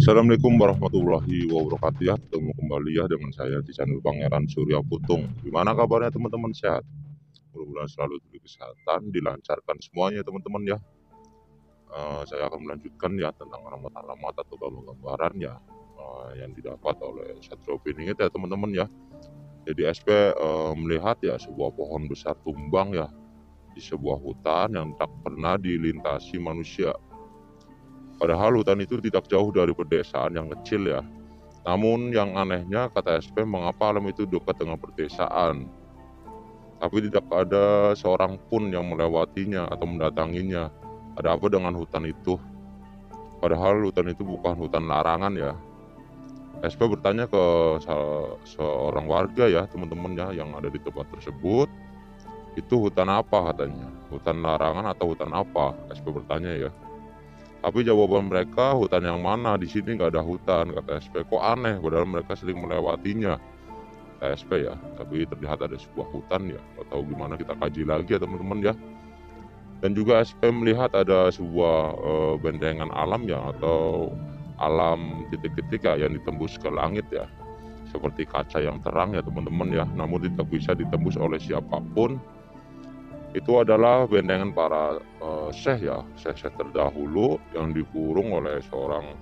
Assalamualaikum warahmatullahi wabarakatuh ya. Ketemu kembali ya dengan saya di channel Pangeran Surya Putung. Gimana kabarnya teman-teman, sehat? Mudah-mudahan selalu diberi kesehatan, dilancarkan semuanya teman-teman ya. Saya akan melanjutkan ya tentang alamat-alamat atau gambar-gambaran ya yang didapat oleh Satrio Piningit ya teman-teman ya. Jadi SP melihat ya sebuah pohon besar tumbang ya di sebuah hutan yang tak pernah dilintasi manusia. Padahal hutan itu tidak jauh dari pedesaan yang kecil ya. Namun yang anehnya kata SP, mengapa alam itu dekat dengan pedesaan, tapi tidak ada seorang pun yang melewatinya atau mendatanginya. Ada apa dengan hutan itu? Padahal hutan itu bukan hutan larangan ya. SP bertanya ke seorang warga ya teman-teman ya yang ada di tempat tersebut. Itu hutan apa katanya? Hutan larangan atau hutan apa? SP bertanya ya. Tapi jawaban mereka, hutan yang mana? Di sini nggak ada hutan, kata SP. Kok aneh, padahal mereka sering melewatinya. KSP ya, tapi terlihat ada sebuah hutan ya, nggak tahu gimana, kita kaji lagi ya teman-teman ya. Dan juga SP melihat ada sebuah bendengan alam ya, atau alam titik-titik ya yang ditembus ke langit ya, seperti kaca yang terang ya teman-teman ya, namun tidak bisa ditembus oleh siapapun. Itu adalah bendengan para syekh ya, syekh terdahulu yang dikurung oleh seorang,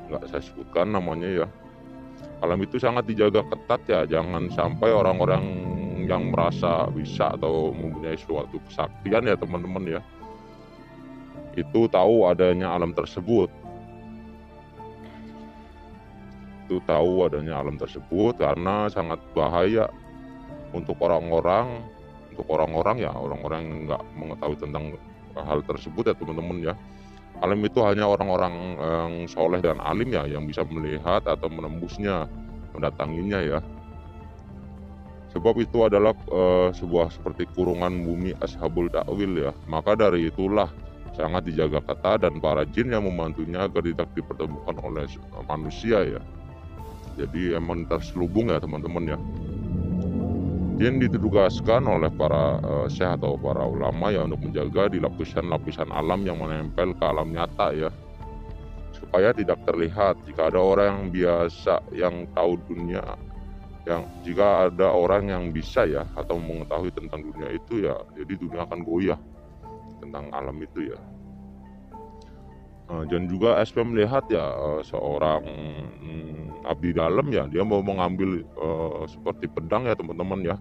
nggak saya sebutkan namanya ya. Alam itu sangat dijaga ketat ya, jangan sampai orang-orang yang merasa bisa atau mempunyai suatu kesaktian ya teman-teman ya, itu tahu adanya alam tersebut. Itu tahu adanya alam tersebut karena sangat bahaya untuk orang-orang, ya orang-orang yang nggak mengetahui tentang hal tersebut ya teman-teman ya. Alam itu hanya orang-orang yang soleh dan alim ya yang bisa melihat atau menembusnya, mendatanginya ya. Sebab itu adalah sebuah seperti kurungan bumi Ashabul Ta'wil ya. Maka dari itulah sangat dijaga ketat dan para jin yang membantunya agar tidak dipertemukan oleh manusia ya. Jadi emang terselubung ya teman-teman ya. Jin ditugaskan oleh para syekh atau para ulama ya untuk menjaga di lapisan-lapisan alam yang menempel ke alam nyata ya. Supaya tidak terlihat jika ada orang yang biasa yang tahu dunia, yang jika ada orang yang bisa ya atau mengetahui tentang dunia itu ya, jadi dunia akan goyah tentang alam itu ya. Dan juga SP melihat ya seorang abdi dalam ya, dia mau mengambil seperti pedang ya teman-teman ya,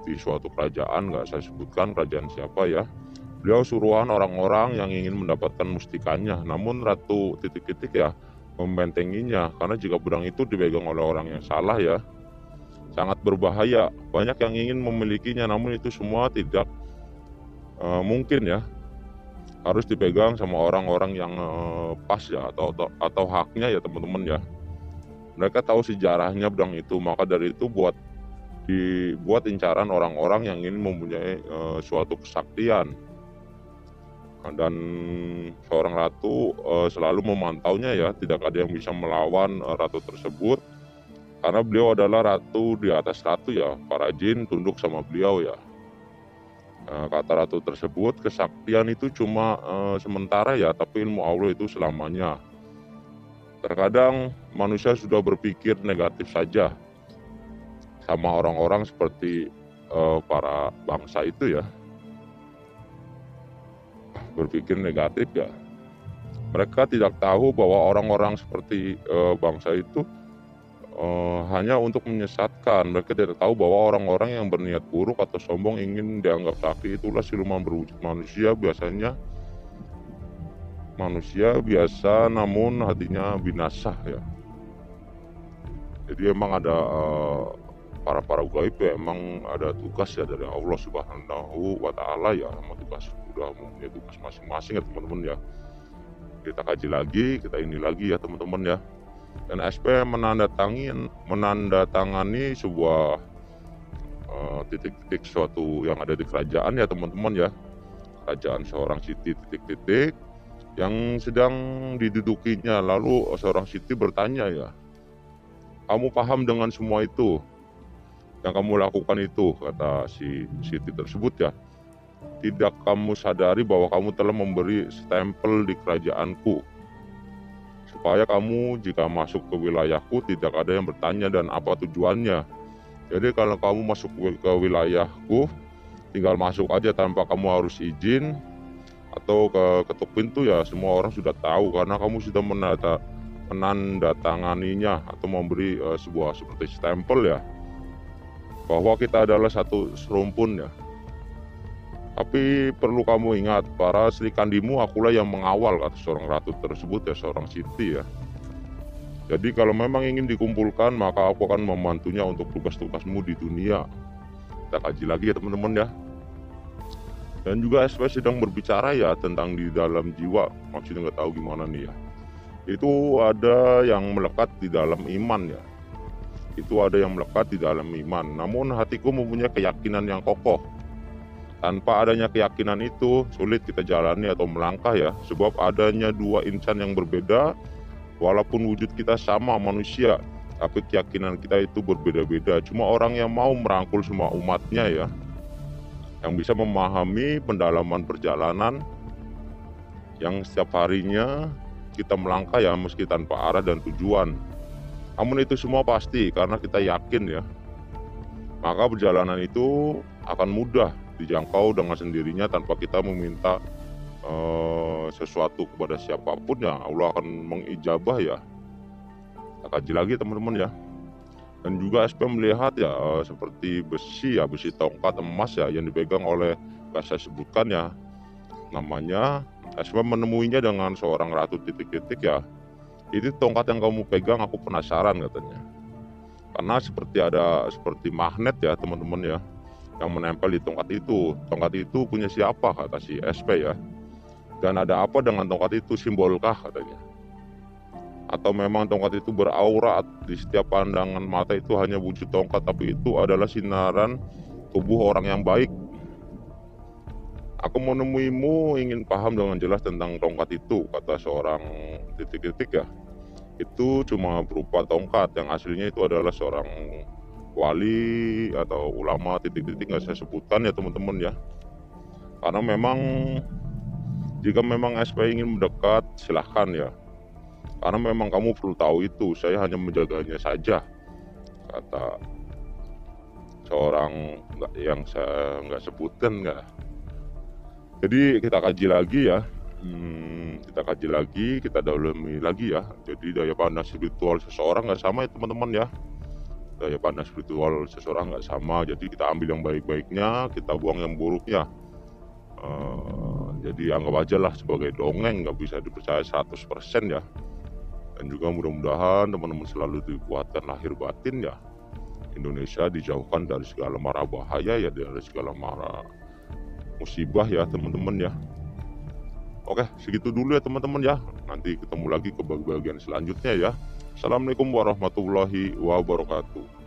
di suatu kerajaan, nggak saya sebutkan kerajaan siapa ya. Beliau suruhan orang-orang yang ingin mendapatkan mustikanya, namun Ratu titik-titik ya membentenginya, karena jika pedang itu dipegang oleh orang yang salah ya, sangat berbahaya. Banyak yang ingin memilikinya, namun itu semua tidak mungkin ya. Harus dipegang sama orang-orang yang pas ya, atau haknya ya teman-teman ya. Mereka tahu sejarahnya pedang itu, maka dari itu dibuat incaran orang-orang yang ingin mempunyai suatu kesaktian. Dan seorang ratu selalu memantaunya ya, tidak ada yang bisa melawan ratu tersebut. Karena beliau adalah ratu di atas ratu ya, para jin tunduk sama beliau ya. Kata ratu tersebut, kesaktian itu cuma sementara ya, tapi ilmu Allah itu selamanya. Terkadang manusia sudah berpikir negatif saja sama orang-orang seperti para bangsa itu ya, berpikir negatif ya. Mereka tidak tahu bahwa orang-orang seperti bangsa itu hanya untuk menyesatkan. Mereka tidak tahu bahwa orang-orang yang berniat buruk atau sombong ingin dianggap sakti, itulah siluman berwujud manusia biasa namun hatinya binasa ya. Jadi emang ada para gaib ya, emang ada tugas ya dari Allah Subhanahu wa Ta'ala ya, sama tugas, udah mempunyai tugas masing-masing ya teman-teman ya. Kita kaji lagi, kita ini lagi ya teman-teman ya. Dan SP menandatangani sebuah titik-titik suatu yang ada di kerajaan ya teman-teman ya. Kerajaan seorang siti titik-titik yang sedang didudukinya. Lalu seorang siti bertanya ya, kamu paham dengan semua itu yang kamu lakukan itu, kata si siti tersebut ya. Tidak kamu sadari bahwa kamu telah memberi stempel di kerajaanku, supaya kamu jika masuk ke wilayahku tidak ada yang bertanya dan apa tujuannya. Jadi kalau kamu masuk ke wilayahku, tinggal masuk aja tanpa kamu harus izin atau ketuk pintu, ya semua orang sudah tahu karena kamu sudah menandatanganinya atau memberi sebuah seperti stempel ya, bahwa kita adalah satu serumpun ya. Tapi perlu kamu ingat, para Sri Kandimu akulah yang mengawal, kata seorang ratu tersebut ya, seorang siti ya. Jadi kalau memang ingin dikumpulkan, maka aku akan membantunya untuk tugas-tugasmu di dunia. Kita kaji lagi ya teman-teman ya. Dan juga SP sedang berbicara ya tentang di dalam jiwa, maksudnya nggak tahu gimana nih ya. Itu ada yang melekat di dalam iman ya. Itu ada yang melekat di dalam iman. Namun hatiku mempunyai keyakinan yang kokoh. Tanpa adanya keyakinan itu, sulit kita jalani atau melangkah ya. Sebab adanya dua insan yang berbeda, walaupun wujud kita sama manusia, tapi keyakinan kita itu berbeda-beda. Cuma orang yang mau merangkul semua umatnya ya, yang bisa memahami pendalaman perjalanan, yang setiap harinya kita melangkah ya, meski tanpa arah dan tujuan. Namun itu semua pasti karena kita yakin ya. Maka perjalanan itu akan mudah dijangkau dengan sendirinya tanpa kita meminta sesuatu kepada siapapun ya. Allah akan mengijabah ya. Kita kaji lagi teman-teman ya. Dan juga SP melihat ya seperti besi ya, besi tongkat emas ya yang dipegang oleh, gak saya sebutkan ya namanya. SP menemuinya dengan seorang ratu titik-titik ya. Itu tongkat yang kamu pegang, aku penasaran katanya. Karena seperti magnet ya teman-teman ya, yang menempel di tongkat itu. Tongkat itu punya siapa, kata si SP ya. Dan ada apa dengan tongkat itu, simbolkah katanya. Atau memang tongkat itu beraura, di setiap pandangan mata itu hanya wujud tongkat, tapi itu adalah sinaran tubuh orang yang baik. Aku menemuimu ingin paham dengan jelas tentang tongkat itu, kata seorang titik-titik ya. Itu cuma berupa tongkat, yang aslinya itu adalah seorang wali atau ulama titik-titik, nggak saya sebutkan ya teman-teman ya. Karena memang jika memang SP ingin mendekat, silahkan ya. Karena memang kamu perlu tahu itu, saya hanya menjaganya saja, kata seorang yang saya nggak sebutkan nggak. Jadi kita kaji lagi ya. Kita kaji lagi, kita dalami lagi ya. Jadi daya pandang spiritual seseorang nggak sama ya teman-teman ya. Daya pandang spiritual seseorang nggak sama. Jadi kita ambil yang baik-baiknya, kita buang yang buruknya. Jadi anggap aja lah sebagai dongeng, nggak bisa dipercaya 100% ya. Dan juga mudah-mudahan teman-teman selalu dikuatkan lahir batin ya. Indonesia dijauhkan dari segala mara bahaya ya, dari segala mara musibah ya teman-teman ya. Oke, segitu dulu ya teman-teman ya. Nanti ketemu lagi ke bagian selanjutnya ya. Assalamualaikum warahmatullahi wabarakatuh.